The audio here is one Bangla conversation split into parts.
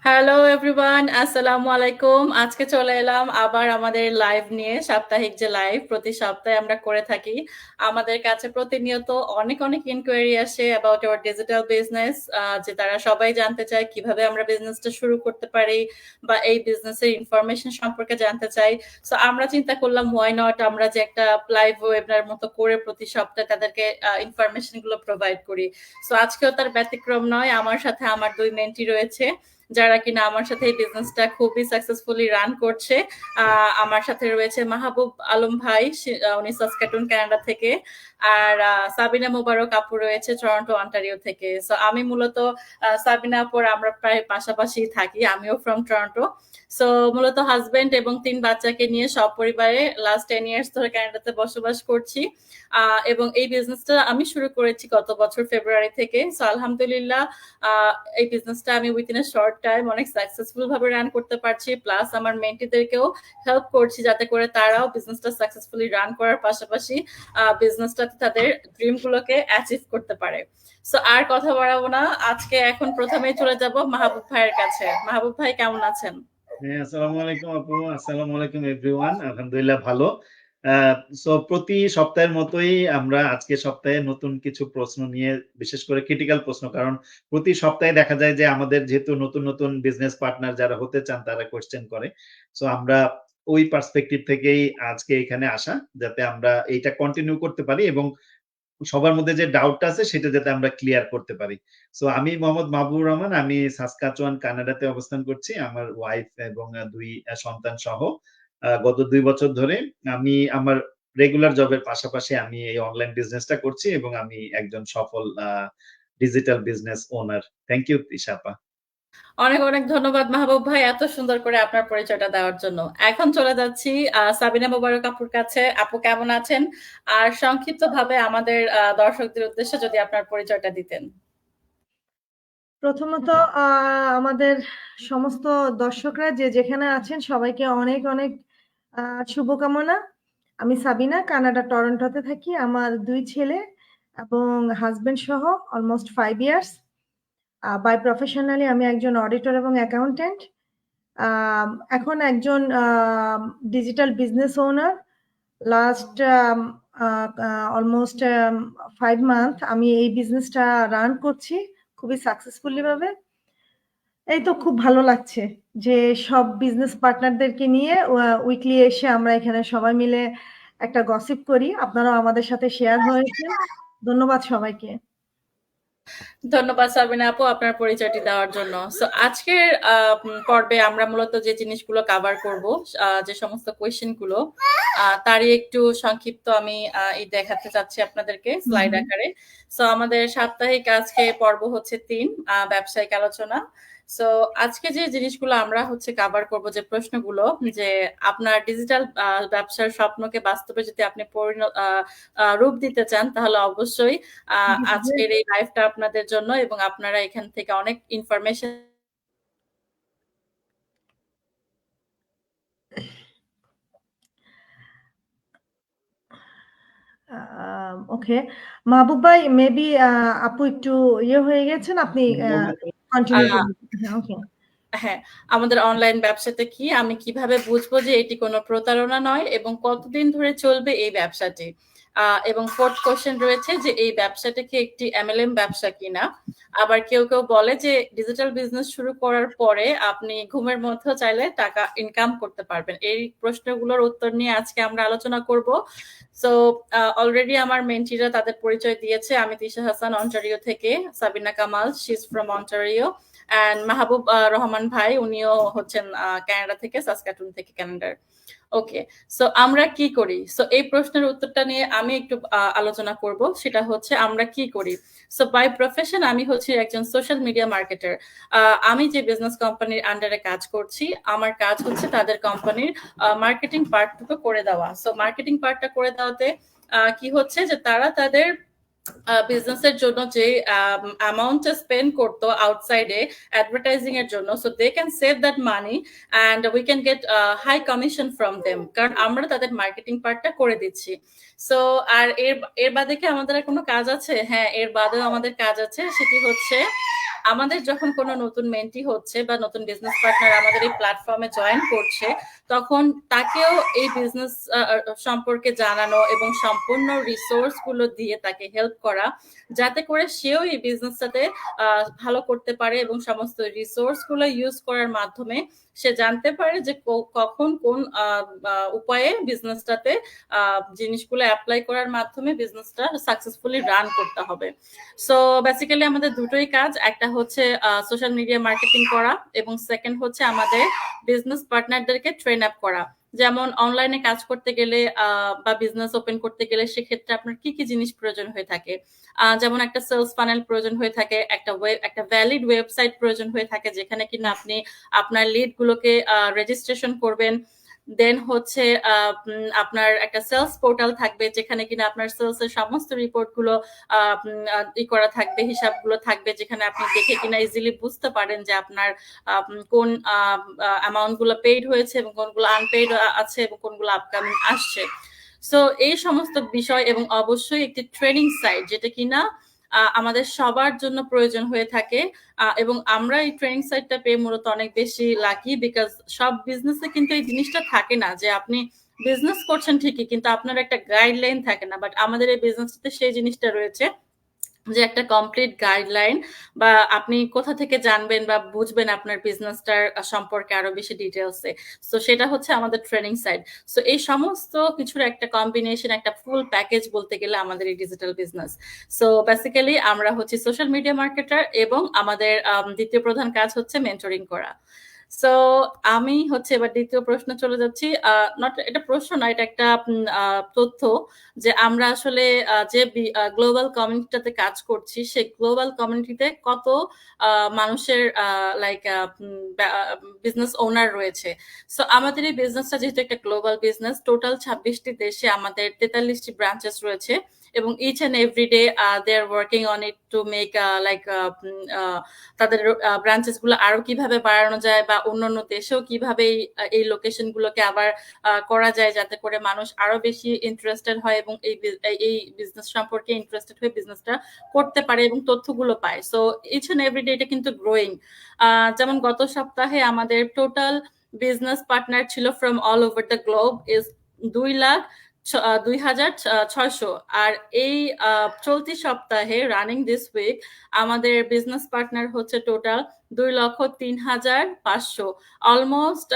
হ্যালো এভরিওয়ান, আসসালামু আলাইকুম। আজকে চলে এলাম আবার আমাদের লাইভ নিয়ে। সাপ্তাহিক যে লাইভ প্রতি সপ্তাহে আমরা করে থাকি। আমাদের কাছে প্রতিনিয়ত অনেক অনেক ইনকোয়ারি আসে অ্যাবাউট আওয়ার ডিজিটাল বিজনেস, যে তারা সবাই জানতে চায় কিভাবে আমরা বিজনেসটা শুরু করতে পারি বা এই বিজনেসের ইনফরমেশন সম্পর্কে জানতে চাই। সো আমরা চিন্তা করলাম হোয়াই নট আমরা যে একটা লাইভ ওয়েবিনার মতো করে প্রতি সপ্তাহে তাদেরকে ইনফরমেশন গুলো প্রোভাইড করি। সো আজকেও তার ব্যতিক্রম নয়। আমার সাথে আমার 2 মেন্টি রয়েছে যারা কিনা আমার সাথে এই বিজনেসটা খুবই সাকসেসফুলি রান করছে। আমার সাথে রয়েছে মাহবুব আলম ভাই, উনি সাসকাটুন কানাডা থেকে। আর সাবিনা মোবারক আপু রয়েছে টরন্টো অন্টারিও থেকে। সো আমি মূলত সাবিনা আপুর আমরা প্রায় পাশাপাশি থাকি, আমিও ফ্রম টরন্টো। সো মূলত হাজবেন্ড এবং 3 বাচ্চাকে নিয়ে সপরিবারে লাস্ট 10 ইয়ার্স ধরে কানাডাতে বসবাস করছি। এবং এই বিজনেসটা আমি শুরু করেছি গত বছর ফেব্রুয়ারি থেকে। সো আলহামদুলিল্লাহ এই বিজনেসটা আমি উইথিন এ শর্ট টাইম অনেক সাকসেসফুল ভাবে রান করতে পারছি, প্লাস আমার মেন্টিদেরকেও হেল্প করছি যাতে করে তারাও বিজনেসটা সাকসেসফুলি রান করার পাশাপাশি বিজনেসটাতে তাদের ড্রিম গুলোকে অ্যাচিভ করতে পারে। সো আর কথা বাড়াবো না, আজকে এখন প্রথমেই চলে যাব মাহবুব ভাইয়ের কাছে। মাহবুব ভাই কেমন আছেন? হ্যাঁ, আসসালামু আলাইকুম আপু। আসসালামু আলাইকুম এভরিওয়ান। আলহামদুলিল্লাহ ভালো। সো প্রতি সপ্তাহের মতোই আমরা আজকে সপ্তাহে নতুন কিছু প্রশ্ন নিয়ে, বিশেষ করে ক্রিটিক্যাল প্রশ্ন, কারণ প্রতি সপ্তাহে দেখা যায় যে আমাদের যেহেতু নতুন নতুন বিজনেস পার্টনার যারা হতে চান তারা কোয়েশ্চেন করে। সো আমরা ওই পার্সপেক্টিভ থেকেই আজকে এখানে আসা, যাতে আমরা এইটা কন্টিনিউ করতে পারি এবং সবার মধ্যে যে ডাউটটা আছে সেটা যাতে আমরা ক্লিয়ার করতে পারি। সো আমি মোহাম্মদ মাহবুবুর রহমান। আমি সাসকাচুয়ান কানাডাতে অবস্থান করছি। আমার ওয়াইফ এবং ২ সন্তান সহ গত ২ বছর ধরে আমি আমার রেগুলার জবের পাশাপাশি আমি এই অনলাইন বিজনেসটা করছি এবং আমি একজন সফল digital business owner. Thank you Tisha আপা। অনেক অনেক ধন্যবাদ মাহবুব ভাই এত সুন্দর করে আপনার পরিচয়টা দেওয়ার জন্য। এখন চলে যাচ্ছি সাবিনা মোবারক আপুর কাছে। আপু কেমন আছেন? আর সংক্ষিপ্ত ভাবে আমাদের দর্শকদের উদ্দেশ্যে যদি আপনার পরিচয়টা দিতেন। প্রথমত আমাদের সমস্ত দর্শকরা যে যেখানে আছেন সবাইকে অনেক অনেক শুভকামনা। আমি সাবিনা, কানাডা টরন্টোতে থাকি। আমার 2 ছেলে এবং হাজবেন্ড সহ অলমোস্ট 5 ইয়ার্স। বাই প্রফেশনালি আমি একজন অডিটর এবং অ্যাকাউন্টেন্ট। এখন একজন ডিজিটাল বিজনেস ওনার। লাস্ট অলমোস্ট 5 মান্থ আমি এই বিজনেসটা রান করছি খুবই সাকসেসফুলি ভাবে। এই তো খুব ভালো লাগছে যে সব বিজনেস পার্টনারদেরকে নিয়ে উইকলি এসে আমরা এখানে সবাই মিলে একটা গসিপ করি। আপনারাও আমাদের সাথে শেয়ার হয়েছেন। ধন্যবাদ সবাইকে। ধন্যবাদ সাবিনা আপু আপনার পরিচয়টি দেওয়ার জন্য। সো আজকের পর্বে আমরা মূলত যে জিনিসগুলো কভার করব, যে সমস্ত কোয়েশ্চেন গুলো, তারই একটু সংক্ষিপ্ত আমি এই দেখাতে চাচ্ছি আপনাদেরকে স্লাইড আকারে। সো আমাদের সাপ্তাহিক আজকে পর্ব হচ্ছে 3, ব্যবসায়িক আলোচনা। সো আজকে যে জিনিসগুলো আমরা হচ্ছে কভার করব, যে প্রশ্নগুলো, যে আপনার ডিজিটাল ব্যবসার স্বপ্নকে বাস্তবে যদি আপনি রূপ দিতে চান তাহলে অবশ্যই আজকের এই লাইভটা আপনাদের জন্য, এবং আপনারা এখান থেকে অনেক ইনফরমেশন ওকে, মাহবুব ভাই মেবি আপু একটু ইয়ে হয়ে গেছেন, আপনি কন্টিনিউ করুন। ওকে। হ্যাঁ, আমাদের অনলাইন ব্যবসাটা কি, আমি কিভাবে বুঝবো যে এটি কোনো প্রতারণা নয় এবং কতদিন ধরে চলবে এই ব্যবসাটি। এবং ফোর্থ কোশ্চেন রয়েছে যে এই ব্যবসাটা কি একটি এমএলএম ব্যবসা কিনা। আবার কেউ কেউ বলে যে ডিজিটাল বিজনেস শুরু করার পরে আপনি ঘুমের মধ্যেও চাইলে টাকা ইনকাম করতে পারবেন। এই প্রশ্নগুলোর উত্তর নিয়ে আজকে আমরা আলোচনা করব। সো অলরেডি আমার মেন্টিরা তাদের পরিচয় দিয়েছে। আমি তিশা হাসান অন্টারিও থেকে, Sabina Kamal she is from Ontario, and Mahbub Rahman ভাই উনিও হচ্ছেন কানাডা থেকে, সাসকাটুন থেকে, কানাডার। ওকে, সো আমরা কি করি? সো এই প্রশ্নের উত্তরটা নিয়ে আমি একটু আলোচনা করব। সেটা হচ্ছে আমরা কি করি। সো বাই প্রফেশন আমি হচ্ছি একজন সোশ্যাল মিডিয়া মার্কেটার। আমি যে বিজনেস কোম্পানির আন্ডারে কাজ করছি, আমার কাজ হচ্ছে তাদের কোম্পানির মার্কেটিং পার্টটুকু করে দেওয়া। সো মার্কেটিং পার্টটা করে দেওয়াতে কি হচ্ছে যে তারা তাদের বিজনেসের জন্য যে অ্যামাউন্টটা স্পেন্ড করতো আউটসাইডে অ্যাডভার্টাইজিং এর জন্য, so they can save that money and we can get high commission from them, কারণ আমরা তাদের মার্কেটিং পার্টটা করে দিচ্ছি। সো আর এর এর বাদে কি আমাদের আর কোনো কাজ আছে? হ্যাঁ, এর বাদেও আমাদের কাজ আছে। সেটি হচ্ছে আমাদের যখন কোনো নতুন মেন্টি হচ্ছে বা নতুন বিজনেস পার্টনার আমাদের এই প্ল্যাটফর্মে জয়েন করছে, তখন তাকেও এই বিজনেস সম্পর্কে জানানো এবং সম্পূর্ণ রিসোর্স গুলো দিয়ে তাকে হেল্প করা, যাতে করে সেও এই বিজনেসটাতে ভালো করতে পারে এবং সমস্ত রিসোর্স গুলো ইউজ করার মাধ্যমে সে জানতে পারে যে কখন কোন উপায়ে বিজনেসটাতে জিনিসগুলো অ্যাপ্লাই করার মাধ্যমে বিজনেসটা সাকসেসফুলি রান করতে হবে। সো বেসিক্যালি আমাদের দুটোই কাজ, একটা হচ্ছে সোশ্যাল মিডিয়া মার্কেটিং করা এবং সেকেন্ড হচ্ছে আমাদের বিজনেস পার্টনারদেরকে ট্রেন আপ করা। যেমন অনলাইনে কাজ করতে গেলে বা বিজনেস ওপেন করতে গেলে সেক্ষেত্রে আপনার কি কি জিনিস প্রয়োজন হয়ে থাকে, যেমন একটা সেলস ফানেল প্রয়োজন হয়ে থাকে, একটা ভ্যালিড ওয়েবসাইট প্রয়োজন হয়ে থাকে যেখানে কিনা আপনি আপনার লিড গুলোকে রেজিস্ট্রেশন করবেন। দেন হচ্ছে আপনার একটা সেলস পোর্টাল থাকবে যেখানে কিনা আপনার সেলস এর সমস্ত রিপোর্ট গুলো করা থাকবে, হিসাবগুলো থাকবে, যেখানে আপনি দেখে কিনা ইজিলি বুঝতে পারেন যে আপনার কোন অ্যামাউন্ট গুলো পেইড হয়েছে এবং কোনগুলো আনপেইড আছে এবং কোনগুলো আপকামিং আসছে। সো এই সমস্ত বিষয় এবং অবশ্যই একটি ট্রেনিং সাইট যেটা কিনা আমাদের সবার জন্য প্রয়োজন হয়ে থাকে, এবং আমরা এই ট্রেনিং সাইটটা পেয়ে মূলত অনেক বেশি লাকি, বিকজ সব বিজনেসে কিন্তু এই জিনিসটা থাকে না যে আপনি বিজনেস করছেন ঠিকই কিন্তু আপনার একটা গাইডলাইন থাকে না, বাট আমাদের এই বিজনেসটাতে সেই জিনিসটা রয়েছে যে একটা কমপ্লিট গাইডলাইন, বা আপনি কোথা থেকে জানবেন বা বুঝবেন আপনার বিজনেসটার সম্পর্কে আরো বেশি ডিটেলসে। সো সেটা হচ্ছে আমাদের ট্রেনিং সাইট। সো এই সমস্ত কিছুর একটা কম্বিনেশন, একটা ফুল প্যাকেজ বলতে গেলে আমাদের এই ডিজিটাল বিজনেস। সো বেসিক্যালি আমরা হচ্ছে সোশ্যাল মিডিয়া মার্কেটার এবং আমাদের দ্বিতীয় প্রধান কাজ হচ্ছে মেন্টরিং করা। সো আমি হচ্ছে এবার দ্বিতীয় প্রশ্ন চলে যাচ্ছি। নট এটা প্রশ্ন না, এটা একটা তথ্য যে আমরা আসলে যে গ্লোবাল কমিউনিটিতে কাজ করছি সেই গ্লোবাল কমিউনিটিতে কত মানুষের লাইক বিজনেস ওনার রয়েছে। সো আমাদের এই বিজনেসটা যেহেতু একটা গ্লোবাল বিজনেস, টোটাল 26টি দেশে আমাদের 43টি ব্রাঞ্চেস রয়েছে এবং each and every day they are working on it to make like তাদের ব্রাঞ্চেস গুলো আরো কিভাবে বাড়ানো যায় বা অন্যান্য দেশেও কিভাবে এই লোকেশন গুলোকে আবার করা যায় যাতে করে মানুষ আরো বেশি ইন্টারেস্টেড হয় এবং এই বিজনেস সম্পর্কে ইন্টারেস্টেড হয়ে বিজনেসটা করতে পারে এবং তথ্যগুলো পায়। So each and every day এটা কিন্তু গ্রোয়িং। যেমন গত সপ্তাহে আমাদের টোটাল বিজনেস পার্টনার ছিল from all over the globe is 2,06,000, আর এই চলতি সপ্তাহে রানিং দিস উইক আমাদের বিজনেস পার্টনার হচ্ছে টোটাল 2,03,500, অলমোস্ট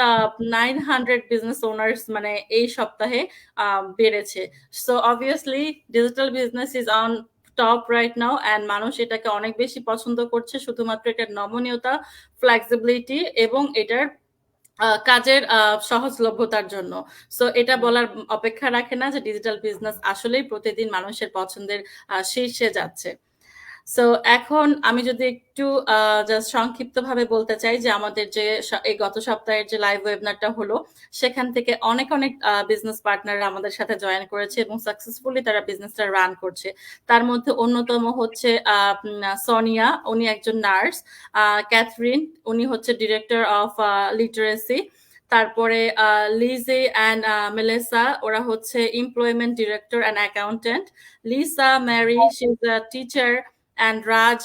900 বিজনেস ওনার্স মানে এই সপ্তাহে বেড়েছে। So obviously digital business is on top right now, and মানুষ এটাকে অনেক বেশি পছন্দ করছে শুধুমাত্র এটার নমনীয়তা, ফ্লেক্সিবিলিটি এবং এটার কাজের সহজলভ্যতার জন্য। সো এটা বলার অপেক্ষা রাখে না যে ডিজিটাল বিজনেস আসলেই প্রতিদিন মানুষের পছন্দের শীর্ষে যাচ্ছে। সো এখন আমি যদি একটু জাস্ট সংক্ষিপ্তভাবে বলতে চাই যে আমাদের যে এই গত সপ্তাহের যে লাইভ ওয়েবিনারটা হলো সেখান থেকে অনেক অনেক বিজনেস পার্টনাররা আমাদের সাথে জয়েন করেছে এবং সাকসেসফুলি তারা বিজনেসটা রান করছে। তার মধ্যে অন্যতম হচ্ছে সোনিয়া, উনি একজন নার্স, ক্যাথরিন, উনি হচ্ছে ডিরেক্টর অফ লিটারেসি, তারপরে লিজে অ্যান্ড মেলেসা, ওরা হচ্ছে employment director and accountant, Lisa Mary, she is a teacher, and Raj,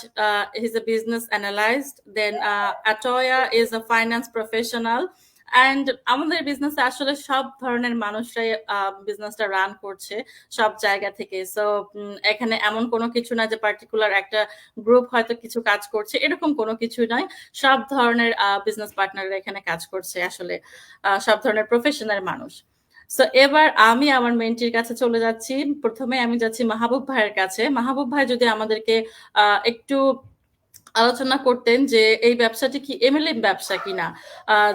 he's a business analyst. Then Atoya is a finance professional. And আমাদের বিজনেসে আসলে সব ধরনের মানুষরাই বিজনেসটা রান করছে সব জায়গা থেকে। সো এখানে এমন কোনো কিছু না যে পার্টিকুলার একটা গ্রুপ হয়তো কিছু কাজ করছে, এরকম কোনো কিছু নয়। সব ধরনের বিজনেস পার্টনাররা এখানে কাজ করছে, আসলে সব ধরনের প্রফেশনাল মানুষ। সো এবার আমি আমার মেন্টির কাছে চলে যাচ্ছি। প্রথমে আমি যাচ্ছি মাহবুব ভাইয়ের কাছে। মাহবুব ভাই যদি আমাদেরকে একটু আলোচনা করতেন যে এই ব্যবসাটি কি এমএলএম ব্যবসা কিনা,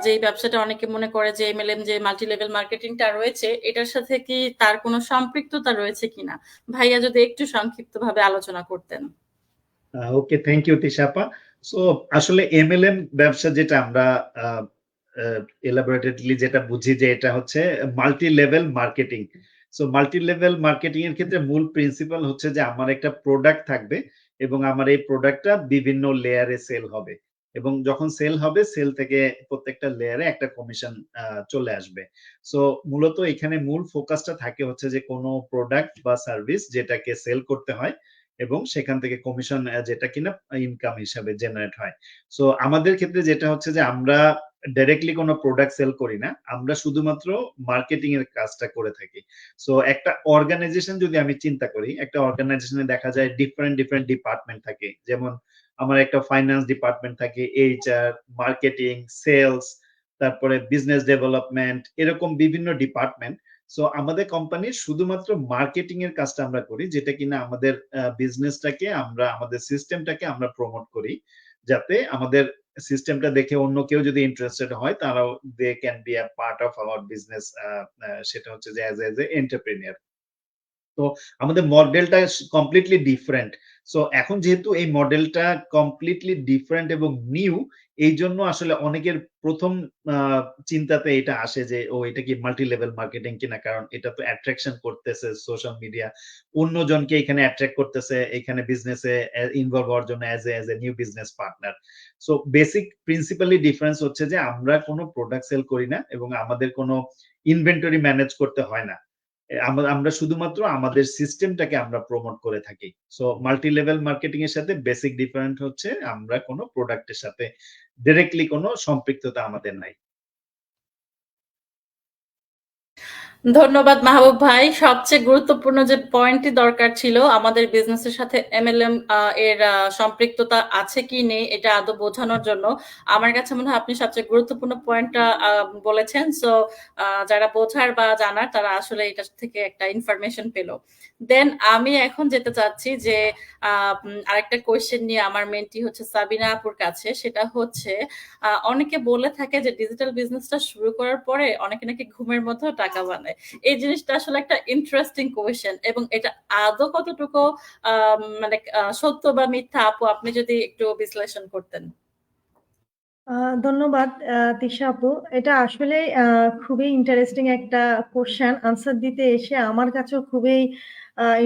যে এই ব্যবসাটা অনেকে মনে করে যে এমএলএম যে মাল্টি লেভেল মার্কেটিংটা রয়েছে এটার সাথে কি তার কোনো সম্পৃক্ততা রয়েছে কিনা, ভাইয়া যদি একটু সংক্ষিপ্তভাবে আলোচনা করতেন। ওকে, থ্যাংক ইউ তিশাপা। সো আসলে এমএলএম ব্যবসা যেটা আমরা এলাবোরেটেডলি যেটা বুঝি যে এটা হচ্ছে multi level marketing. So multi level marketing এর ক্ষেত্রে মূল প্রিন্সিপাল হচ্ছে যে আমার একটা প্রোডাক্ট থাকবে এবং আমার এই প্রোডাক্টটা বিভিন্ন লেয়ারে সেল হবে এবং যখন সেল হবে সেল থেকে প্রত্যেকটা লেয়ারে একটা কমিশন চলে আসবে। সো মূলত এখানে মূল ফোকাসটা থাকে হচ্ছে যে কোনো প্রোডাক্ট বা সার্ভিস যেটাকে সেল করতে হয় এবং সেখান থেকে কমিশন যেটা কিনা ইনকাম হিসাবে জেনারেট হয়। সো আমাদের ক্ষেত্রে যেটা হচ্ছে যে আমরা ডাইরেক্টলি কোনো প্রোডাক্ট সেল করি না। আমরা শুধুমাত্র মার্কেটিং এর কাজটা করে থাকি। সো একটা অর্গানাইজেশন যদি আমি চিন্তা করি, একটা অর্গানাইজেশনে দেখা যায় ডিফারেন্ট ডিপার্টমেন্ট থাকে। যেমন আমার একটা ফাইনান্স ডিপার্টমেন্ট থাকে, এইচআর, মার্কেটিং, সেলস, তারপরে বিজনেস ডেভেলপমেন্ট, এরকম বিভিন্ন ডিপার্টমেন্ট। সো আমাদের কোম্পানির শুধুমাত্র মার্কেটিং এর কাজটা আমরা করি, যেটা কিনা আমাদের বিজনেসটাকে আমরা আমাদের সিস্টেমটাকে আমরা প্রমোট করি। যাতে আমাদের সিস্টেমটা দেখে অন্য কেউ যদি ইন্টারেস্টেড হয় তারাও they can be a part of our business সেটা হচ্ছে যে এজ এ এন্টারপ্রেনিউর। তো আমাদের মডেলটা কমপ্লিটলি ডিফারেন্ট। সো এখন যেহেতু এই মডেলটা কমপ্লিটলি ডিফারেন্ট এবং নিউ, এইজন্য আসলে অনেকের ১ম আ চিন্তাতে এটা আসে যে, এটা কি মাল্টি লেভেল মার্কেটিং কিনা? কারণ এটা তো অ্যাট্রাকশন করতেছে সোশ্যাল মিডিয়া। অন্যজনকে এখানে অ্যাট্রাক্ট করতেছে এখানে বিজনেসে ইনভলভ হওয়ার জন্য as a new business partner. So basic principally difference হচ্ছে যে আমরা কোন প্রোডাক্ট সেল করি না এবং আমাদের কোন ইনভেন্টরি ম্যানেজ করতে হয় না। আমরা শুধুমাত্র আমাদের সিস্টেমটাকে আমরা প্রমোট করে থাকি। সো মাল্টি লেভেল মার্কেটিং এর সাথে বেসিক ডিফারেন্ট হচ্ছে আমরা কোন প্রোডাক্টের সাথে ডাইরেক্টলি কোন সম্পৃক্ততা আমাদের নাই। ধন্যবাদ মাহবুব ভাই। সবচেয়ে গুরুত্বপূর্ণ যে পয়েন্টটি দরকার ছিল আমাদের বিজনেসের সাথে এমএলএম এর সম্পৃক্ততা আছে কি নেই এটা আদৌ বোঝানোর জন্য আমার কাছে মনে হয় আপনি সবচেয়ে গুরুত্বপূর্ণ পয়েন্টটা বলেছেন। সো যারা বোঝার বা জানার তারা আসলে এটা থেকে একটা ইনফরমেশন পেল। দেন আমি এখন যেতে চাচ্ছি যে আরেকটা কোয়েশ্চেন নিয়ে আমার মেন্টি হচ্ছে সাবিনা আপুর কাছে। সেটা হচ্ছে অনেকে বলে থাকে যে ডিজিটাল বিজনেসটা শুরু করার পরে অনেকে নাকি ঘুমের মধ্যেও টাকা বানায়। এই জিনিসটা আসলে একটা ইন্টারেস্টিং কোয়েশ্চেন এবং এটা আদৌ কতটুকু মানে সত্য বা মিথ্যা আপু আপনি যদি একটু বিশ্লেষণ করতেন। ধন্যবাদ তিশা আপু। এটা আসলে খুবই ইন্টারেস্টিং একটা কোশ্চেন। আনসার দিতে এসে আমার কাছেও খুবই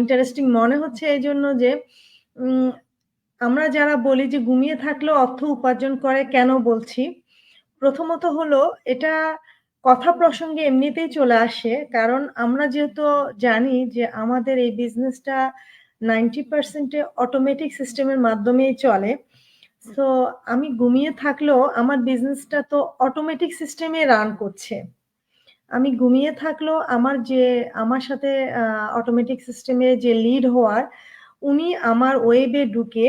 ইন্টারেস্টিং মনে হচ্ছে এইজন্য যে উম আমরা যারা বলি যে ঘুমিয়ে থাকলেও অর্থ উপার্জন করে কেন বলছি? প্রথমত হলো এটা কথা প্রসঙ্গে এমনিতেই চলে আসে। কারণ আমরা যেহেতু জানি যে আমাদের এই বিজনেসটা 90% এ অটোমেটিক সিস্টেমের মাধ্যমেই চলে। সো আমি ঘুমিয়ে থাকলেও আমার বিজনেসটা তো অটোমেটিক সিস্টেমে রান করছে। আমি ঘুমিয়ে থাকলেও আমার সাথে অটোমেটিক সিস্টেমে যে লিড হওয়ার, উনি আমার ওয়েবে ঢুকে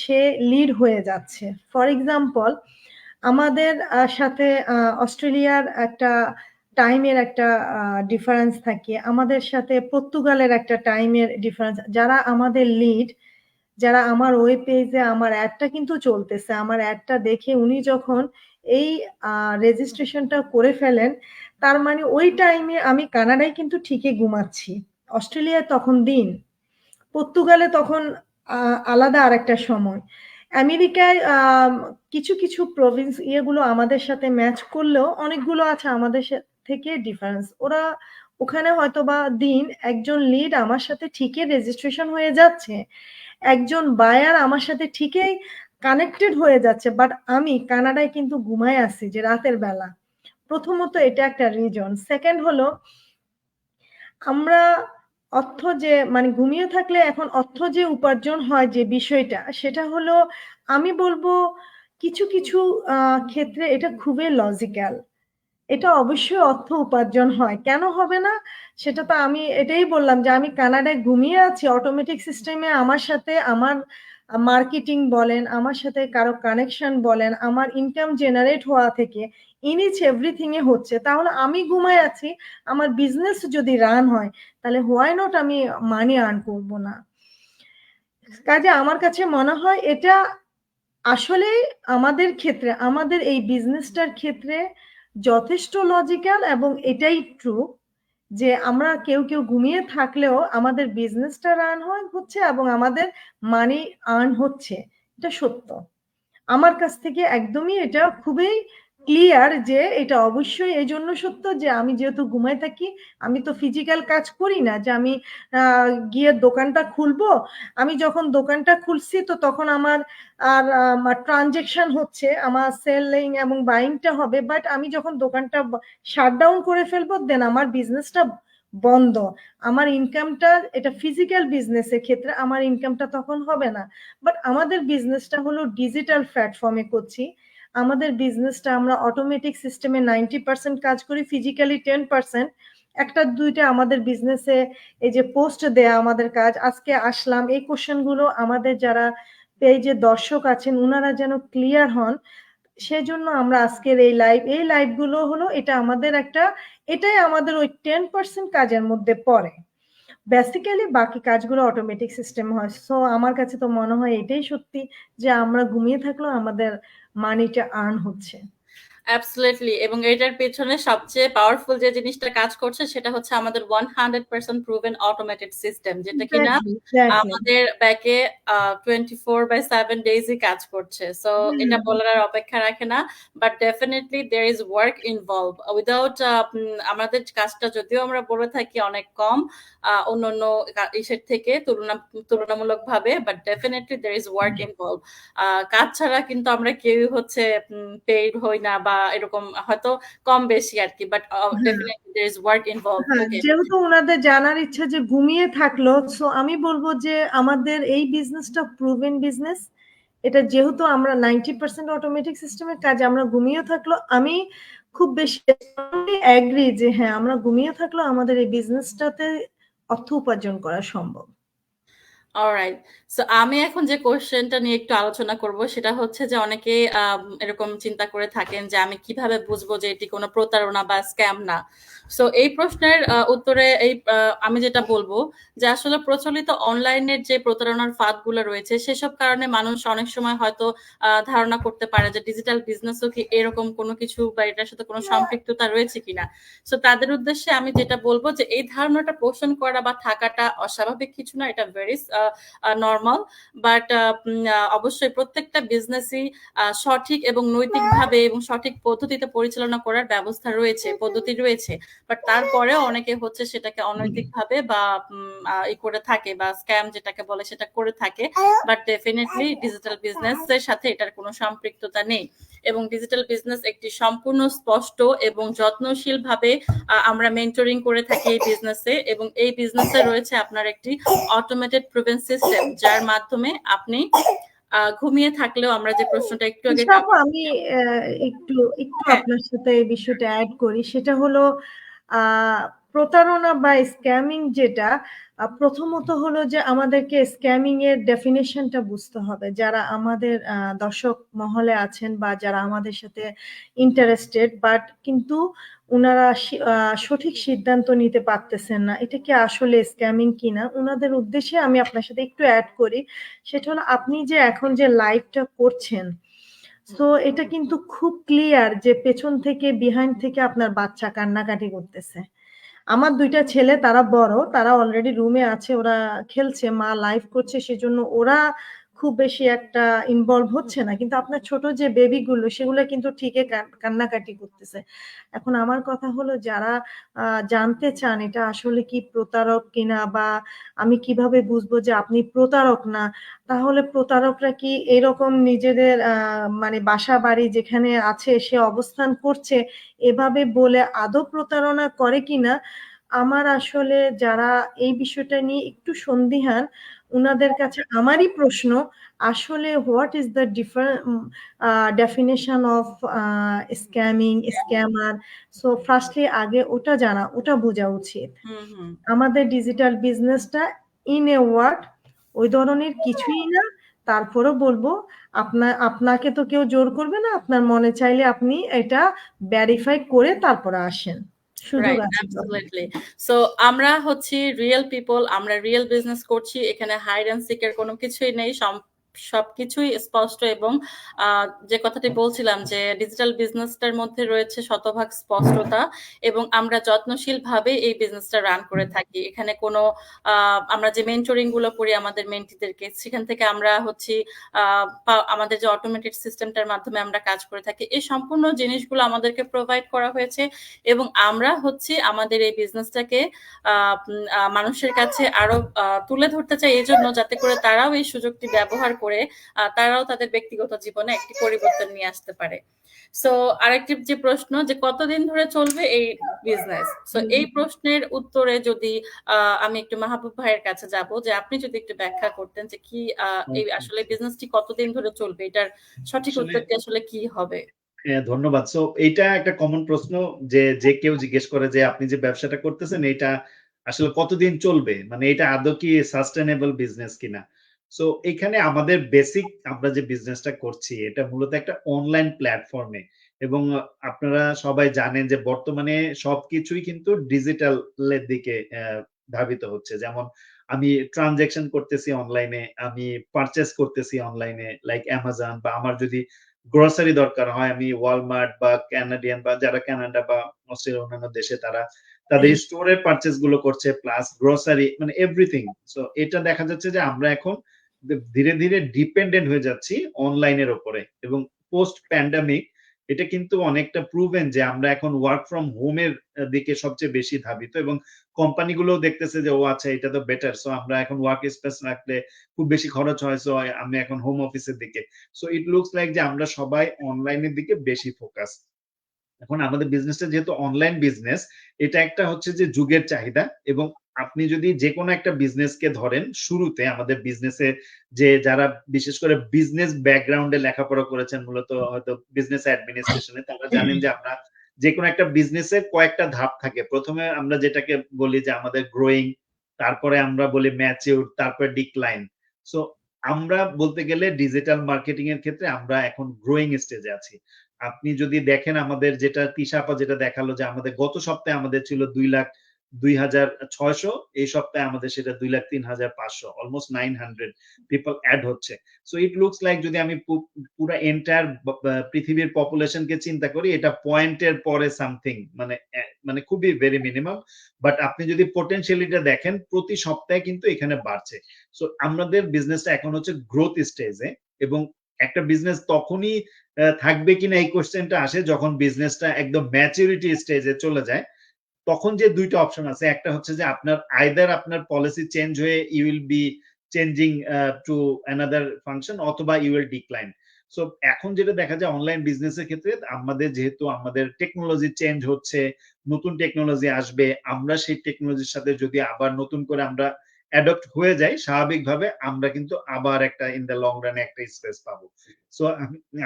সে লিড হয়ে যাচ্ছে। ফর এক্সাম্পল আমাদের সাথে অস্ট্রেলিয়ার একটা টাইমের একটা ডিফারেন্স থাকে। আমাদের সাথে পর্তুগালের একটা টাইমের ডিফারেন্স। যারা আমাদের লিড, যারা আমার ওয়েব পেজে আমার অ্যাডটা কিন্তু চলতেছে। আমার অ্যাডটা দেখে উনি যখন এই রেজিস্ট্রেশনটা করে ফেলেন, তার মানে ওই টাইমে আমি কানাডায় কিন্তু ঠিকই ঘুমাচ্ছি। অস্ট্রেলিয়ায় তখন দিন। পর্তুগালে তখন আলাদা আরেকটা সময়। আমেরিকায় কিছু প্রভিন্স ইয়েগুলো আমাদের সাথে ম্যাচ করলেও অনেকগুলো আছে আমাদের থেকে ডিফারেন্স। ওখানে হয়তোবা দিন একজন লিড আমার সাথে ঠিকই রেজিস্ট্রেশন হয়ে যাচ্ছে। একজন বায়ার আমার সাথে ঠিকই কানেক্টেড হয়ে যাচ্ছে। বাট আমি কানাডায় কিন্তু ঘুমায় আছি যে রাতের বেলা। প্রথমত এটা একটা রিজন। সেকেন্ড হলো আমরা অর্থ যে মানে ঘুমিয়ে থাকলে এখন অর্থ যে উপার্জন হয় যে বিষয়টা সেটা হলো আমি বলবো কিছু ক্ষেত্রে এটা খুবই লজিক্যাল। এটা অবশ্যই অর্থ উপার্জন হয়। কেন হবে না? সেটা তো আমি এটাই বললাম যে আমি কানাডায় ঘুমিয়ে আছি অটোমেটিক সিস্টেমে আমার সাথে আমার মার্কেটিং বলেন, আমার সাথে কারো কানেকশন বলেন, আমার ইনকাম জেনারেট হওয়া থেকে ইন ইচ এভরিথিং এ হচ্ছে। তাহলে আমি ঘুমায় আছি, আমার বিজনেস যদি রান হয়, তাহলে হোয়াই নট আমি মানি আর্ন করব না? কাজে আমার কাছে মনে হয় এটা আসলে আমাদের ক্ষেত্রে আমাদের এই বিজনেসটার ক্ষেত্রে যথেষ্ট লজিক্যাল এবং এটাই ট্রু যে আমরা কেউ ঘুমিয়ে থাকলেও আমাদের বিজনেসটা রান হচ্ছে এবং আমাদের মানি আর্ন হচ্ছে। এটা সত্য। আমার কাছ থেকে একদমই এটা খুবই ক্লিয়ার যে এটা অবশ্যই এই জন্য সত্য যে আমি যেহেতু ঘুমায় থাকি আমি তো ফিজিক্যাল কাজ করি না যে আমি গিয়ে দোকানটা খুলবো। আমি যখন দোকানটা খুলছি তো তখন আমার আর ট্রানজেকশন হচ্ছে, আমার সেলিং এবং বাইংটা হবে। বাট আমি যখন দোকানটা শাট ডাউন করে ফেলবো দেন আমার বিজনেসটা বন্ধ, আমার ইনকামটা, এটা ফিজিক্যাল বিজনেসের ক্ষেত্রে আমার ইনকামটা তখন হবে না। বাট আমাদের বিজনেসটা হলো ডিজিটাল প্ল্যাটফর্মে করছি, আমাদের বিজনেসটা আমরা অটোমেটিক সিস্টেমে 90% কাজ করি, ফিজিক্যালি 10%। একটা দুইটা আমাদের বিজনেসে এই যে পোস্ট দেয়া আমাদের কাজ, আজকে আসলাম, এই কোশ্চেনগুলো আমাদের যারা পেজে দর্শক আছেন ওনারা যেন ক্লিয়ার হন, সেজন্য আমরা আজকের এই লাইভগুলো হলো, এটা আমাদের একটা, এটাই আমাদের ওই 10% কাজের মধ্যে পড়ে। বেসিক্যালি বাকি কাজগুলো অটোমেটিক সিস্টেম হয়। সো আমার কাছে তো মনে হয় এটাই সত্যি যে আমরা ঘুমিয়ে থাকলেও আমাদের মানিটা আর্ন হচ্ছে। অ্যাবসলিউটলি, এবং এটার পেছনে সবচেয়ে পাওয়ারফুল যে জিনিসটা কাজ করছে সেটা হচ্ছে আমাদের 100% প্রুভেন অটোমেটেড সিস্টেম, যেটা কিনা আমাদের ব্যাকে 24/7 ডেইজই কাজ করছে। সো এটা বলার আর অপেক্ষা রাখে না, but definitely there is work involve. Without আমাদের কাজটা যদিও আমরা বলে থাকি অনেক কম অন্যান্য ইসের থেকে তুলনামূলক ভাবে, but definitely there is work involve. কাজ ছাড়া কিন্তু আমরা কেউ হচ্ছে পেইড হই না, বা এরকম হয়তো কম বেশি আর কি, but definitely there is work involve. যেহেতু ওনাদের জানার ইচ্ছা যে ঘুমিয়ে থাকলো, সো আমি বলবো যে আমাদের এই বিজনেসটা প্রুভেন বিজনেস। এটা যেহেতু আমরা 90% অটোমেটিক সিস্টেমের কাজ, আমরা ঘুমিয়ে থাকলো, আমি খুব বেশি এগ্রি যে হ্যাঁ আমরা ঘুমিয়ে থাকলো আমাদের এই বিজনেসটাতে অর্থ উপার্জন করা সম্ভব। অলরাইট, সো আমি এখন যে কোশ্চেনটা নিয়ে একটু আলোচনা করব সেটা হচ্ছে যে অনেকে এরকম চিন্তা করে থাকেন যে আমি কিভাবে বুঝবো যে এটি কোনো প্রতারণা বা স্ক্যাম না। সো এই প্রশ্নের উত্তরে আমি যেটা বলবো যে আসলে প্রচলিত অনলাইনের যে প্রতারণার ফাঁদগুলো রয়েছে সেসব কারণে মানুষ অনেক সময় হয়তো ধারণা করতে পারে যে ডিজিটাল বিজনেসও কি এরকম কোনো কিছু বা এটার সাথে কোনো সম্পৃক্ততা রয়েছে কিনা। সো তাদের উদ্দেশ্যে আমি যেটা বলবো যে এই ধারণাটা পোষণ করা বা থাকাটা অস্বাভাবিক কিছু না, এটা ভেরি নর্মাল। বাট অবশ্যই প্রত্যেকটা বিজনেসই সঠিক এবং নৈতিকভাবে এবং সঠিক পদ্ধতিতে পরিচালনা করার ব্যবস্থা রয়েছে, পদ্ধতি রয়েছে। বাট তারপরেও অনেকে হচ্ছে সেটাকে অনৈতিকভাবে বা ই করে থাকে, বা স্ক্যাম যেটাকে বলে সেটা করে থাকে। বাট ডেফিনেটলি ডিজিটাল বিজনেসের সাথে এটার কোনো সম্পৃক্ততা নেই, এবং ডিজিটাল বিজনেস একটি সম্পূর্ণ স্পষ্ট এবং যত্নশীল ভাবে আমরা মেন্টরিং করে থাকি এই বিজনেসে, এবং এই বিজনেসে রয়েছে আপনার একটি অটোমেটেড প্রুভেন সিস্টেম, যার মাধ্যমে আপনি ঘুমিয়ে থাকলেও, আমরা যে প্রশ্নটা একটু আগে আমি একটু আপনার সাথে এই বিষয়টা অ্যাড করি, সেটা হলো প্রতারণা বা স্ক্যামিং যেটা, প্রথমত হলো যে আমাদেরকে স্ক্যামিং এর ডেফিনেশনটা বুঝতে হবে। যারা আমাদের দর্শক মহলে আছেন বা যারা আমাদের সাথে ইন্টারেস্টেড, বাট কিন্তু ওনারা সঠিক সিদ্ধান্ত নিতে পারতেছেন না এটা কি আসলে স্ক্যামিং কিনা, ওনাদের উদ্দেশ্যে আমি আপনার সাথে একটু অ্যাড করি। সেটা হলো আপনি যে এখন যে লাইভটা করছেন, তো এটা কিন্তু খুব ক্লিয়ার যে পেছন থেকে, বিহাইন্ড থেকে আপনার বাচ্চা কান্নাকাটি করতেছে। আমার দুইটা ছেলে, তারা বড়, তারা অলরেডি রুমে আছে, ওরা খেলছে, মা লাইভ করছে, সেজন্য ওরা খুব বেশি একটা ইনভলভ হচ্ছে না। কিন্তু আপনার ছোট যে বেবিগুলো সেগুলো কিন্তু ঠিকই কান্নাকাটি করতেছে। এখন আমার কথা হলো যারা জানতে চান এটা আসলে কি প্রতারক কিনা, বা আমি কিভাবে বুঝবো যে আপনি প্রতারক না, তাহলে প্রতারকরা কি এরকম নিজেদের মানে বাসা বাড়ি যেখানে আছে সে অবস্থান করছে এভাবে বলে আদৌ প্রতারণা করে কিনা, আমার আসলে যারা এই বিষয়টা নিয়ে একটু সন্দিহান উনাদের কাছে আমারই প্রশ্ন, আসলে what is the definition of scamming, scammer. So firstly আগে ওটা জানা, ওটা বোঝা উচিত। আমাদের ডিজিটাল বিজনেসটা ইন এ ওয়ার্ড ওই ধরনের কিছুই না। তারপরও বলবো আপনাকে তো কেউ জোর করবে না, আপনার মনে চাইলে আপনি এটা ভেরিফাই করে তারপরে আসেন, সুযোগ আছে। সো আমরা হচ্ছি রিয়েল পিপল, আমরা রিয়েল বিজনেস করছি, এখানে হাইড অ্যান্ড সিকের কোনো কিছুই নেই, সবকিছুই স্পষ্ট। এবং যে কথাটি বলছিলাম যে ডিজিটাল বিজনেসটার মধ্যে রয়েছে শতভাগ স্পষ্টতা, এবং আমরা যত্নশীল ভাবে এই বিজনেসটা রান করে থাকি। এখানে কোনো আমরা যে মেন্টরিং গুলো করি আমাদের মেন্টিদেরকে, সেখান থেকে আমরা হচ্ছি আমাদের যে অটোমেটেড সিস্টেমটার মাধ্যমে আমরা কাজ করে থাকি, এই সম্পূর্ণ জিনিসগুলো আমাদেরকে প্রোভাইড করা হয়েছে, এবং আমরা হচ্ছি আমাদের এই বিজনেসটাকে মানুষের কাছে আরো তুলে ধরতে চাই, এই জন্য যাতে করে তারাও এই সুযোগটি ব্যবহার করে তারাও তাদের ব্যক্তিগত জীবনে একটি পরিবর্তন নিয়ে আসতে পারে। সো আরেকটি যে প্রশ্ন যে কতদিন ধরে চলবে এই বিজনেস, সো এই প্রশ্নের উত্তরে যদি আমি একটু মাহবুব ভাইয়ের কাছে যাব, যে আপনি যদি একটু ব্যাখ্যা করতেন যে কি এই আসলে বিজনেসটি কতদিন ধরে চলবে, এটার সঠিক আসলে উত্তরটি আসলে কি হবে? হ্যাঁ, ধন্যবাদ। সো এইটা একটা কমন প্রশ্ন যে কেউ জিজ্ঞেস করে যে আপনি যে ব্যবসাটা করতেছেন এটা আসলে কতদিন চলবে? মানে এটা আদৌ কি সাস্টেইনেবল বিজনেস কিনা? সো এখানে আমাদের বেসিক আমরা যে বিজনেসটা করছি এটা মূলত একটা অনলাইন প্ল্যাটফর্মে এবং আপনারা সবাই জানেন যে বর্তমানে সবকিছুই কিন্তু ডিজিটাল এর দিকে ধাবিত হচ্ছে। যেমন আমি ট্রান্সেকশন করতেছি অনলাইনে, আমি পারচেজ করতেছি অনলাইনে লাইক Amazon বা আমার যদি গ্রোসারি দরকার হয় আমি ওয়ালমার্ট বা কানাডিয়ান বা যারা কানাডা বা অস্ট্রেলিয়ার অন্যান্য দেশে তারা তাদের স্টোরের পারচেজ গুলো করছে প্লাস গ্রোসারি মানে এভরিথিং। সো এটা দেখা যাচ্ছে যে আমরা এখন ধীরে ধীরে ডিপেন্ডেন্ট হয়ে যাচ্ছি অনলাইনের উপরে এবং পোস্ট প্যান্ডামিক এটা কিন্তু অনেকটা প্রুভেন যে আমরা এখন ওয়ার্ক ফ্রম হোম এর দিকে সবচেয়ে বেশি ধাবিত এবং কোম্পানিগুলো দেখতেছে যে ও আচ্ছা এটা তো বেটার, সো আমরা এখন ওয়ার্ক স্পেস রাখলে খুব বেশি খরচ হয়, সো আমি এখন হোম অফিসের দিকে। সো ইট লুকস লাইক যে আমরা সবাই অনলাইনের দিকে বেশি ফোকাস। এখন আমাদের বিজনেসটা যেহেতু অনলাইন বিজনেস, এটা একটা হচ্ছে যে যুগের চাহিদা এবং আপনি যদি যেকোনো একটা বিজনেসকে ধরেন, শুরুতে আমাদের বিজনেসে যে যারা বিশেষ করে বিজনেস ব্যাকগ্রাউন্ডে লেখাপড়া করেছেন মূলত হয়তো বিজনেস অ্যাডমিনিস্ট্রেশনে তারা জানেন যে আমরা যেকোনো একটা বিজনেসের কয়েকটা ধাপ থাকে। ১ম এ আমরা যেটাকে বলি যে আমাদের গ্রোইং, তারপরে আমরা বলি ম্যাচিউর, তারপরে ডিক্লাইন। সো আমরা বলতে গেলে ডিজিটাল মার্কেটিং এর ক্ষেত্রে আমরা এখন গ্রোইং স্টেজে আছি। আপনি যদি দেখেন আমাদের যেটা তিশা আপা যেটা দেখালো যে আমাদের গত সপ্তাহে আমাদের ছিল ২,০২,৬০০, এই সপ্তাহে আমাদের সেটা ২,০৩,৫০০, অলমোস্ট 900 পিপল এড হচ্ছে। সো ইট লুকস লাইক যদি আমি পুরা এন্টায়ার পৃথিবীর পপুলেশনকে চিন্তা করি এটা পয়েন্টের পরে সামথিং মানে মানে খুবই ভেরি মিনিমাম। বাট আপনি যদি পোটেনশিয়ালিটা দেখেন প্রতি সপ্তাহে কিন্তু এখানে বাড়ছে। সো আমাদের বিজনেসটা এখন হচ্ছে গ্রোথ স্টেজে এবং একটা বিজনেস তখনই থাকবে কিনা এই কোয়েশ্চেনটা আসে যখন বিজনেসটা একদম ম্যাচুরিটি স্টেজে চলে যায়। তখন যে ২ টা অপশন আছে, একটা হচ্ছে যে আপনার আইদার আপনার পলিসি চেঞ্জ হয়ে you will be changing to another function অথবা ইউ উইল ডিক্লাইন। সো এখন যেটা দেখা যায় অনলাইন বিজনেসের ক্ষেত্রে আমাদের যেহেতু আমাদের টেকনোলজি চেঞ্জ হচ্ছে, নতুন টেকনোলজি আসবে, আমরা সেই টেকনোলজির সাথে যদি আবার নতুন করে আমরা অ্যাডপ্ট হয়ে যাই স্বাভাবিকভাবে আমরা কিন্তু আবার একটা ইন দ্য লং রানে একটা স্পেস পাবো। সো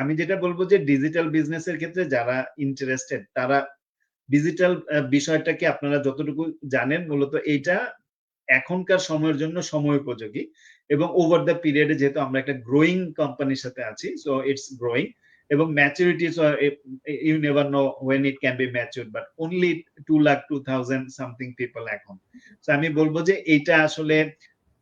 আমি যেটা বলব যে ডিজিটাল বিজনেসের ক্ষেত্রে যারা ইন্টারেস্টেড তারা ডিজিটাল বিষয়টাকে আপনারা যতটুকু জানেন মূলত এইটা এখনকার সময়ের জন্য সময়োপযোগী এবং ওভার দ্য পিরিয়ডে যেহেতু আমরা একটা গ্রোইং কোম্পানির সাথে আছি, সো ইটস গ্রোইং এবং maturity you never know when it can be matured but only 2,02,000 something people এখন। সো আমি বলবো যে এইটা আসলে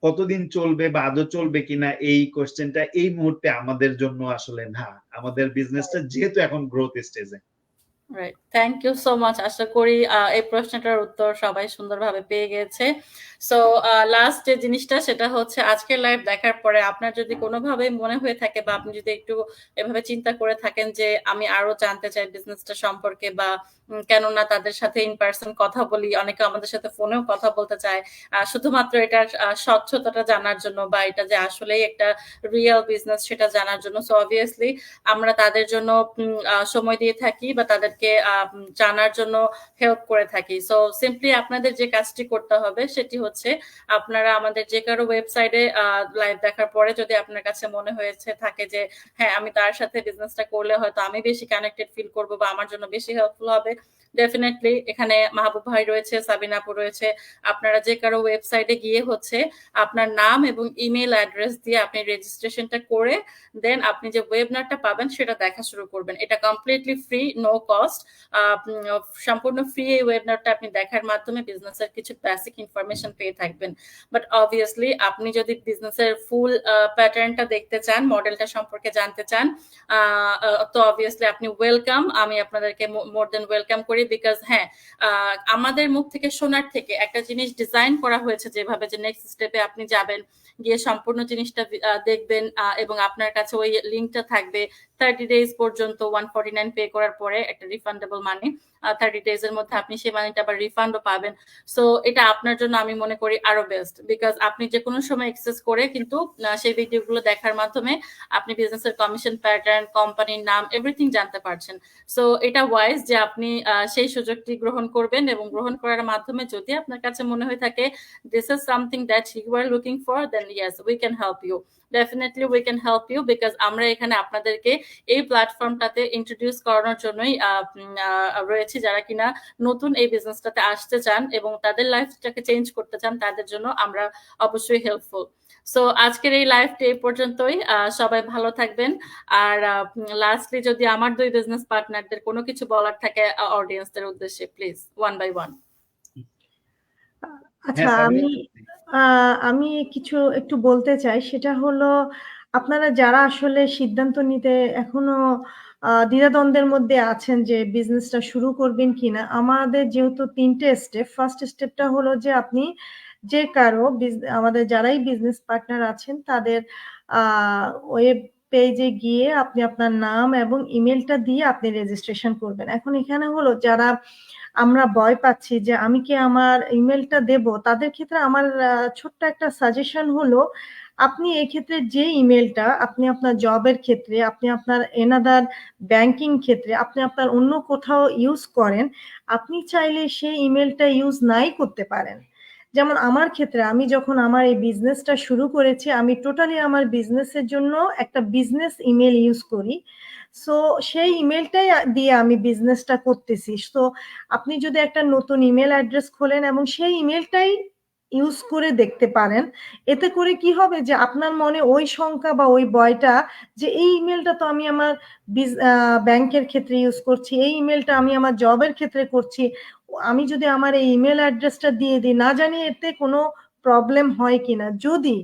কতদিন চলবে বা আদৌ চলবে কিনা এই কোশ্চেনটা এই মুহূর্তে আমাদের জন্য আসলে না। আমাদের বিজনেসটা যেহেতু এখন গ্রোথ স্টেজে। Right, thank you so much. আশা করি এই প্রশ্নটার উত্তর সবাই সুন্দরভাবে পেয়ে গেছে। সো লাস্ট যে জিনিসটা সেটা হচ্ছে আজকের লাইভ দেখার পরে আপনার যদি কোনোভাবে মনে হয়ে থাকে বা আপনি যদি একটু এভাবে চিন্তা করে থাকেন যে আমি আরো জানতে চাই বিজনেসটা সম্পর্কে বা কেননা তাদের সাথে ইন পার্সন কথা বলি, অনেকে আমাদের সাথে ফোনেও কথা বলতে চায় শুধুমাত্র এটার স্বচ্ছতাটা জানার জন্য বা এটা যে আসলেই একটা রিয়েল বিজনেস সেটা জানার জন্য। সো অবভিয়াসলি আমরা তাদের জন্য সময় দিয়ে থাকি বা তাদেরকে জানার জন্য হেল্প করে থাকি। সো সিম্পলি আপনাদের যে কাজটি করতে হবে সেটি হচ্ছে আপনারা আমাদের যে কারো ওয়েবসাইটে লাইভ দেখার পরে যদি আপনার কাছে মনে হয়েছে থাকে যে হ্যাঁ আমি তার সাথে বিজনেসটা করলে হয়তো আমি বেশি কানেক্টেড ফিল করবো বা আমার জন্য বেশি হেল্পফুল হবে, ডেফিনেটলি এখানে মাহবুব ভাই রয়েছে, সাবিনা আপু রয়েছে, আপনারা যে কারো ওয়েবসাইটে গিয়ে হচ্ছে আপনার নাম এবং ইমেল অ্যাড্রেস দিয়ে আপনি রেজিস্ট্রেশনটা করে দেন আপনি যে ওয়েবিনারটা পাবেন সেটা দেখা শুরু করবেন। এটা কমপ্লিটলি ফ্রি, নো কস্ট, সম্পূর্ণ ফ্রি। এই ওয়েবিনারটা আপনি দেখার মাধ্যমে বিজনেসের কিছু বেসিক ইনফরমেশন পেয়ে থাকবেন। বাট অবভিয়াসলি আপনি যদি বিজনেসের ফুল প্যাটার্নটা দেখতে চান, মডেলটা সম্পর্কে জানতে চান, তো অবভিয়াসলি আপনি ওয়েলকাম, আমি আপনাদেরকে মোর দেন ওয়েলকাম করি। বিকজ হ্যাঁ আমাদের মুখ থেকে শোনার থেকে একটা জিনিস ডিজাইন করা হয়েছে যেভাবে যে নেক্সট স্টেপে আপনি যাবেন, গিয়ে সম্পূর্ণ জিনিসটা দেখবেন এবং আপনার কাছে ওই লিঙ্কটা থাকবে, 30 days পর্যন্ত 149 পে করার পরে একটা রিফান্ডেবল মানি 30 days এর মধ্যে আপনি সেই মানিটা আবার রিফান্ডও পাবেন। সো এটা আপনার জন্য আমি মনে করি আরো বেস্ট, বিকজ আপনি যে কোনো সময় এক্সেস করে কিন্তু সেই ভিডিওগুলো দেখার মাধ্যমে আপনি বিজনেসের কমিশন প্যাটার্ন, কোম্পানির নাম, এভরিথিং জানতে পারছেন। সো এটা ওয়াইজ যে আপনি সেই সুযোগটি গ্রহণ করবেন, এবং গ্রহণ করার মাধ্যমে যদি আপনার কাছে মনে হয়ে থাকে this is something that you are looking for, then yes, we can help you. Definitely we can help you, because আমরা এখানে আপনাদেরকে এই প্ল্যাটফর্মটাতে ইন্ট্রোডিউস করানোর জন্যই রয়েছি, যারা কিনা নতুন এই বিজনেসটাতে আসতে চান এবং তাদের লাইফটাকে চেঞ্জ করতে চান, তাদের জন্য আমরা অবশ্যই হেল্পফুল। সো আজকের এই লাইভটি এই পর্যন্তই। সবাই ভালো থাকবেন। আর লাস্টলি যদি আমার দুই বিজনেস পার্টনারদের কোনো কিছু বলার থাকে অডিয়েন্সদের উদ্দেশ্যে, প্লিজ ওয়ান বাই ওয়ান। আচ্ছা, আমি কিছু একটু বলতে চাই। সেটা হলো, আপনারা যারা আসলে সিদ্ধান্ত নিতে এখনো দ্বিধাদ্বন্দ্বের মধ্যে আছেন যে বিজনেসটা শুরু করবেন কিনা, আমাদের যেহেতু 3টে স্টেপ। ফার্স্ট স্টেপটা হলো যে আপনি যে কারো আমাদের যারাই বিজনেস পার্টনার আছেন তাদের ওয়েব পেজে গিয়ে আপনি আপনার নাম এবং ইমেলটা দিয়ে আপনি রেজিস্ট্রেশন করবেন। এখন এখানে হলো যারা আমরা ভয় পাচ্ছি যে আমি কি আমার ইমেলটা দেব, তাদের ক্ষেত্রে আমার ছোট্ট একটা সাজেশন হলো, আপনি এই ক্ষেত্রে যে ইমেলটা আপনি আপনার জবের ক্ষেত্রে, আপনি আপনার এনাদার ব্যাংকিং ক্ষেত্রে, আপনি আপনার অন্য কোথাও ইউজ করেন, আপনি চাইলে সেই ইমেলটা ইউজ নাই করতে পারেন। যেমন আমার ক্ষেত্রে, আমি যখন আমার এই বিজনেসটা শুরু করেছি, আমি টোটালি আমার বিজনেসের জন্য একটা বিজনেস ইমেল ইউজ করি। সো সেই ইমেলটাই দিয়ে আমি বিজনেসটা করতেছি। সো আপনি যদি একটা নতুন ইমেল অ্যাড্রেস খোলেন এবং সেই ইমেলটাই ইউজ করে দেখতে পারেন, এতে করে কি হবে যে আপনার মনে ওই শঙ্কা বা ওই ভয়টা যে এই ইমেলটা তো আমি আমার ব্যাংকের ক্ষেত্রে ইউজ করছি, এই ইমেলটা আমি আমার জবের ক্ষেত্রে করছি, আমি যদি আমার এই ইমেল অ্যাড্রেসটা দিয়ে দিই, না জানি এতে কোনো প্রবলেম হয় কিনা। যদি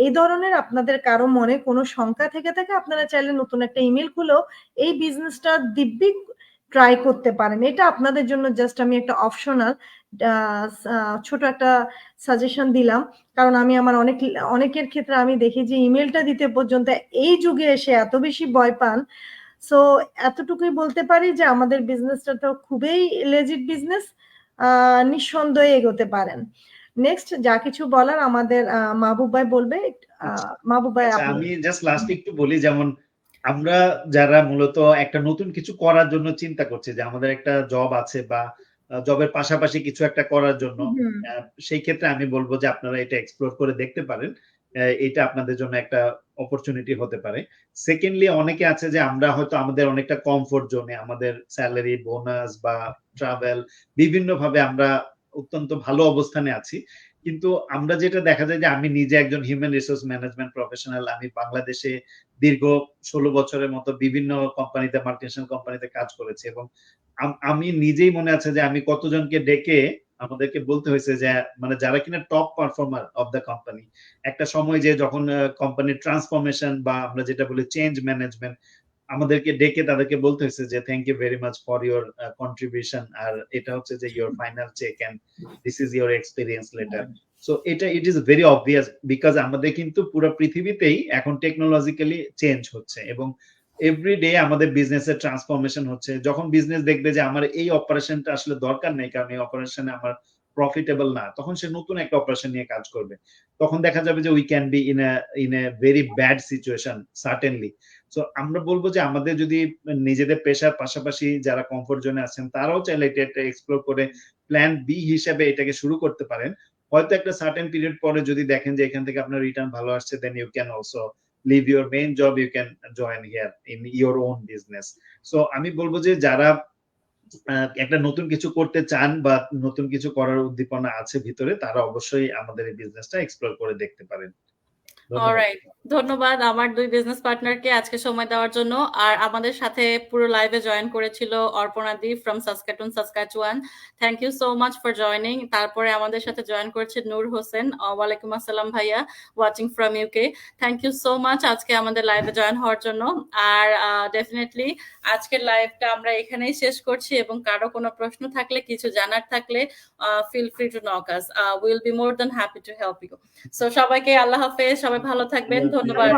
এই ধরনের আপনাদের কারো মনে কোনো শঙ্কা থেকে থাকে, আপনারা চাইলে নতুন একটা ইমেল খুলেও এই বিজনেসটা দিব্যি ট্রাই করতে পারেন। এটা আপনাদের জন্য জাস্ট আমি একটা অপশনাল ছোট একটা সাজেশন দিলাম, কারণ আমি আমার অনেকের ক্ষেত্রে আমি দেখি যে ইমেলটা দিতে পর্যন্ত এই যুগে এসে এত বেশি ভয় পান। সো এতটুকুই বলতে পারি যে আমাদের বিজনেসটা তো খুবই লেজিট বিজনেস, নিঃসন্দেহে এগোতে পারেন। নেক্সট যা কিছু বলার আমাদের মাহবুব ভাই বলবে। মাহবুব ভাই, আচ্ছা, আমি জাস্ট লাস্ট একটু বলি, যেমন আমরা যারা মূলত একটা নতুন কিছু করার জন্য চিন্তা করছি, যে আমাদের একটা জব আছে বা জবের পাশাপাশি কিছু একটা করার জন্য, সেই ক্ষেত্রে আমি বলবো যে আপনারা এটা এক্সপ্লোর করে দেখতে পারেন। এটা আপনাদের জন্য একটা অপরচুনিটি হতে পারে। সেকেন্ডলি, অনেকে আছে যে আমরা হয়তো আমাদের অনেকটা কমফোর্ট জোনে, আমাদের স্যালারি, বোনাস বা ট্রাভেল বিভিন্ন ভাবে আমরা অত্যন্ত ভালো অবস্থানে আছি, কিন্তু আমরা যেটা দেখা যায় যে আমি নিজে একজন হিউম্যান রিসোর্স ম্যানেজমেন্ট প্রফেশনাল। আমি বাংলাদেশে দীর্ঘ 16 বছরের মতো বিভিন্ন কোম্পানিতে, মাল্টিনেশনাল কোম্পানিতে কাজ করেছি, এবং আমি নিজেই মনে আছে যে আমি কতজনকে ডেকে আমাদেরকে বলতে হয়েছে যে, মানে যারা কিনা top performer of the company, একটা সময় যে যখন কোম্পানির ট্রান্সফরমেশন বা আমরা যেটা বলি চেঞ্জ ম্যানেজমেন্ট, আমাদেরকে ডেকে তাদেরকে বলতে হয়েছে যে thank you very much for your contribution, আর এটা হচ্ছে যে your final check and this is your experience letter. So এটা it is very obvious, because আমাদের কিন্তু পুরো পৃথিবীতেই এখন টেকনোলজিক্যালি চেঞ্জ হচ্ছে, এবং এভরি ডে আমাদের বিজনেসের ট্রান্সফরমেশন হচ্ছে। যখন বিজনেস দেখবে যে আমার এই অপারেশনটা আসলে দরকার নেই, কারণ এই অপারেশনে আমার প্রফিটেবল না, তখন সে নতুন একটা অপারেশন নিয়ে কাজ করবে। তখন দেখা যাবে যে we can be in a very bad situation certainly. So আমরা বলবো যে আমাদের যদি নিজেদের পেশার পাশাপাশি যারা কমফোর্ট জোনে আছেন, তারাও চাইলে এটা এক্সপ্লোর করে প্ল্যান বি হিসেবে এটাকে শুরু করতে পারেন। হয়তো একটা সার্টেন পিরিয়ড পরে যদি দেখেন যে এখান থেকে আপনার রিটার্ন ভালো আসছে, then you can also leave your main job, you can join here in your own business. So আমি বলবো যে যারা একটা নতুন কিছু করতে চান বা নতুন কিছু করার উদ্দীপনা আছে ভিতরে, তারা অবশ্যই আমাদের এই বিজনেসটা এক্সপ্লোর করে দেখতে পারেন। অলরাইট, ধন্যবাদ আমার দুই বিজনেস পার্টনারকে আজকে সময় দেওয়ার জন্য। আর আমাদের সাথে পুরো লাইভে জয়েন করেছিল Arpana di from Saskatoon, Saskatchewan. Thank you so much for joining. তারপরে আমাদের সাথে জয়েন করেছে নূর হোসেন। ওয়ালাইকুম আসসালাম ভাইয়া, watching from UK. Thank you so much আজকে আমাদের লাইভে জয়েন হওয়ার জন্য। আর ডেফিনেটলি আজকের লাইভটা আমরা এখানেই শেষ করছি, এবং কারো কোনো প্রশ্ন থাকলে, কিছু জানার থাকলে, feel free to knock us. Will be more than happy to help you. So সবাইকে আল্লাহ হাফেজ, সবাই ভালো থাকবেন, ধন্যবাদ।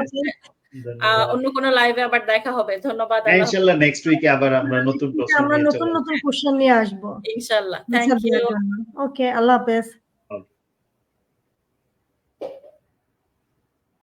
ধন্যবাদ। অন্য কোনো লাইভে আবার দেখা হবে। ধন্যবাদ। হ্যাঁ, ইনশাআল্লাহ নেক্সট উইকে আবার আমরা নতুন প্রশ্ন আমরা নিয়ে নতুন চলে আসবো। নতুন কোশ্চেন নিয়ে আসবো ইনশাআল্লাহ। Answer thank you. দেওয়ার জন্য। ওকে, আল্লাহ হাফেজ।